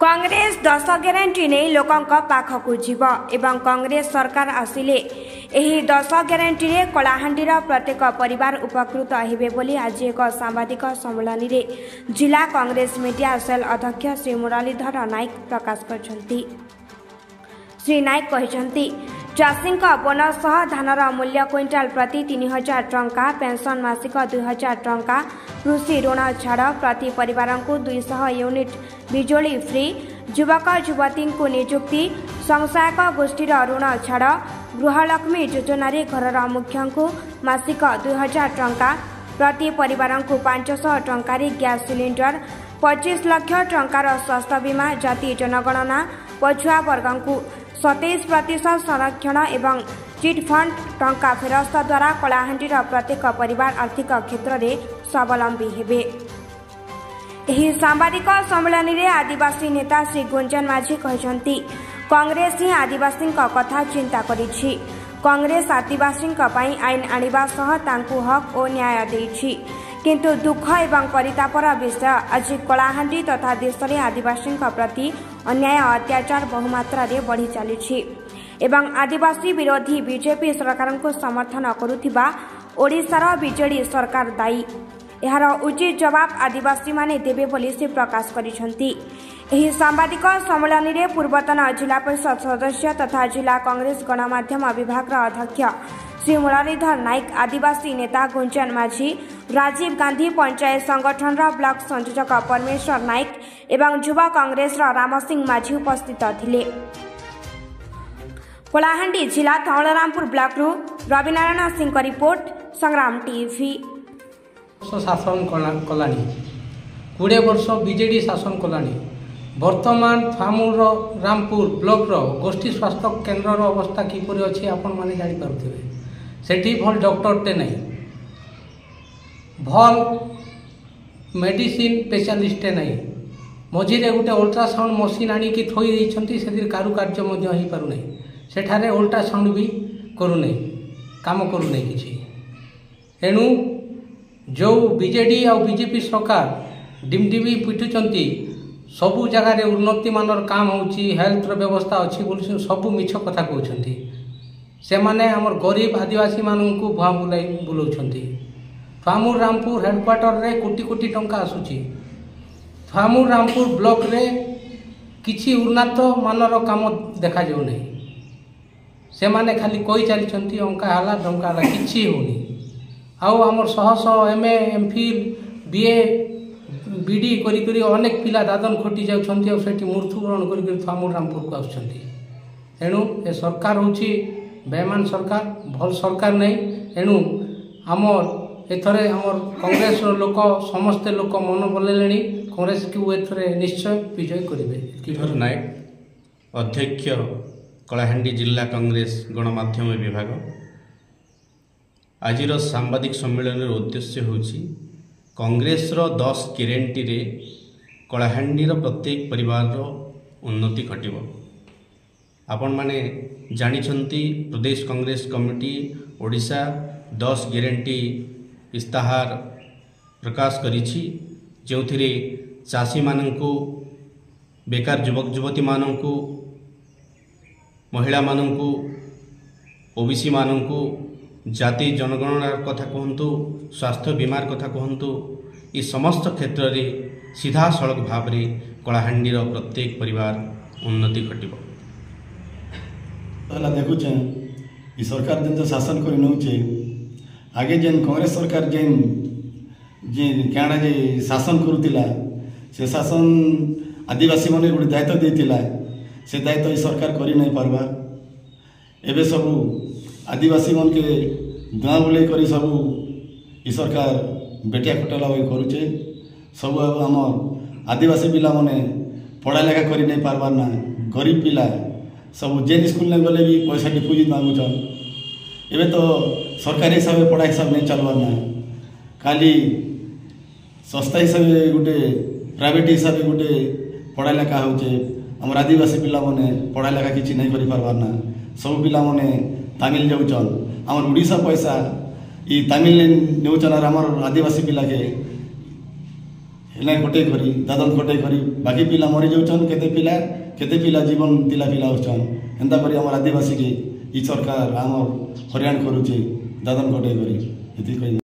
Congress 10 guarantee नहीं लोकों पाखकु जीव एवं कांग्रेस सरकार आसिले एही 10 ग्यारंटी रे कलाहांडीर प्रत्येक परिवार उपकृत हेबे बोली आज एक सांबादिक सम्मेलन रे जिला कांग्रेस मीडिया सेल अध्यक्ष श्री मुरलीधर नायक प्रकाश करछंती। श्री नायक कहते चाषी बोनस सह धानर मूल्य क्विंटाल प्रति 3000 टंका, पेंशन मासिक 2000 टंका, कृषि ऋण छाड़ प्रति परिवार को 200 यूनिट बिजुली फ्री, युवक युवती को नियुक्ति, स्वयंसहायक गोष्ठीर ऋण छाड़, गृहलक्ष्मी योजन घर मुख्य को मासिक 2000 टंका, प्रति परिवार को 500 टंकार गैस सिलिंडर, 25 लाख टंकार स्वास्थ्य बीमा, जाति जनगणना पछुआ वर्ग को 27% संरक्षण एवं चिट फंड टंका फेरस्त द्वारा कलाहांडीर प्रत्येक परिवार आर्थिक क्षेत्र में स्वावलंबी हेबे। एही सांबादिक सम्मेलन में आदिवासी नेता श्री गुंजन माझी कहते कांग्रेस ही आदिवासी कथा चिंता करिछि। कांग्रेस आदिवासी आईन आनिबा सह तांकु हक और न्याय देछि, किंतु दुख एवं परितापर विषय आज कलाहांडी तथा देश में आदिवासी प्रति अन्याय अत्याचार बहुमात्रा रे बढ़ी चली एवं आदिवासी विरोधी बीजेपी सरकार को समर्थन करुथिबा ओडिशार बीजेडी सरकार दायी। यार उचित जवाब आदिवासी माने देबे बोली से प्रकाश करिसंती। एही सांबादिक सम्मेलन में पूर्वतन जिला परिषद सदस्य तथा जिला कांग्रेस गणमाध्यम विभाग अध्यक्ष श्री मुरलीधर नायक, आदिवासी नेता गुंजन माझी, राजीव गांधी पंचायत संगठन ब्लॉक संयोजक परमेश्वर नायक एवं युवा कांग्रेस राम सिंह माझी उपस्थित थिले। कलाहांडी जिला धौलरामपुर ब्लॉक रु रविनारायण सिंह का रिपोर्ट, संग्राम टीवी। शासन कलानी 20 वर्ष बीजेडी शासन कलानी। वर्तमान रामपुर ब्लॉक गोष्ठी स्वास्थ्य केन्द्र अवस्था किपरि अछि आपण माने जानि पारुथिबे। सेठी भल डॉक्टर टे नहीं, भल मेडिसिन स्पेशलिस्ट नहीं, मझिरे गोटे अल्ट्रासाउंड मशीन आनी की थोई देइछंती, सेतिर कारुकार्य मध्य होई पारु नहीं। सेठारे अल्ट्रासाउंड भी करू नहीं, काम करू नहीं किछि। एणु जो बीजेडी और बीजेपी सरकार डिमडिमी पिटुचंती, सबू जगार उन्नति मानर काम होची, हेल्थ व्यवस्था अच्छी बोल सबू मिछ कथा कहते। से माने हमर गरीब आदिवासी मानू भुआ बुलाई बुलाउछंती। फामूर रामपुर हेडक्वार्टर रे कोटी कोटी टंका आसुची। फामूर रामपुर ब्लॉक रे किछि उन्नत मानर काम देखा जाउ नहीं। से माने खाली कोई चलछंती अंका हाला डंका हाला किछि होनी। आउ हमर शह शह एमए एमफिल बीए बीडी करी करी अनेक पिला दादन खटी जाउछंती और सेठी मृत्युवरण करी करी फामूर रामपुर को आउछंती। एणु ए सरकार होची बेमान सरकार, भल सरकार नहीं। एणु आमर एथरे आमर कांग्रेस लोक समस्ते लोक मन बोलेलेनी कांग्रेस को एथरे निश्चय विजय करिवे। नायक, अध्यक्ष कलाहांडी जिला कांग्रेस गणमाध्यम विभाग। आजिर सांबादिक सम्मेलन उद्देश्य होची कांग्रेस 10 ग्यारंटी रे कलाहांडीर प्रत्येक परिवार उन्नति घटिबो। आपण माने जानिछंती प्रदेश कांग्रेस कमिटी ओडिशा 10 ग्यारंटी इस्ताहार प्रकाश करिछि, जोथिरे चाषी माननकु, बेकार युवक युवती माननकु, महिला माननकु, ओबीसी माननकु, जाति जनगणनार कथा कहतु, स्वास्थ्य बीमार कथा कहतु, ये समस्त क्षेत्र में सीधा सड़क भाव में कलाहांडीर प्रत्येक परिवार उन्नति घटिबो। देखुचे ये सरकार जिन शासन कर नौचे, आगे जेन कांग्रेस सरकार जेन क्या जे शासन करुला, से शासन आदिवासी मन गोटे दायित्व देता, से दायित्व ये सरकार कर नहीं पार्बा। एबे सबू आदिवासी मन के गाँ बुले कर सबू ये सरकार बेटिया खटला करुचे। सब आम आदिवासी पिला माने पढ़ा लेखा कर नहीं पार्बार ना, गरीब पिला सब जेन स्कूल ने गले भी पैसा डिपोजिट मांगुचन। एबे तो सरकारी हिसाब से पढ़ा हिसाब नहीं चलवार ना, खाली सस्ता हिसाब से गोटे प्राइवेट हिसाब से गोटे पढ़ा लेखा होचे। आम आदिवासी पिला माने पढ़ा लेखा किसी नहीं कर पार्बार ना, सब पिला माने तामिल जाऊन। आम उड़ीसा पैसा ये तामिल नौचन, आम आदिवासी पिला के एना कटे करी दादन कटे करी बाकी पिला मरी जाउछन केते पिला जीवन दिला पिला होछन एंता करी हमर आदिवासी के ई सरकार हमर हरियाण करूचे दादन कटे करी एति कहि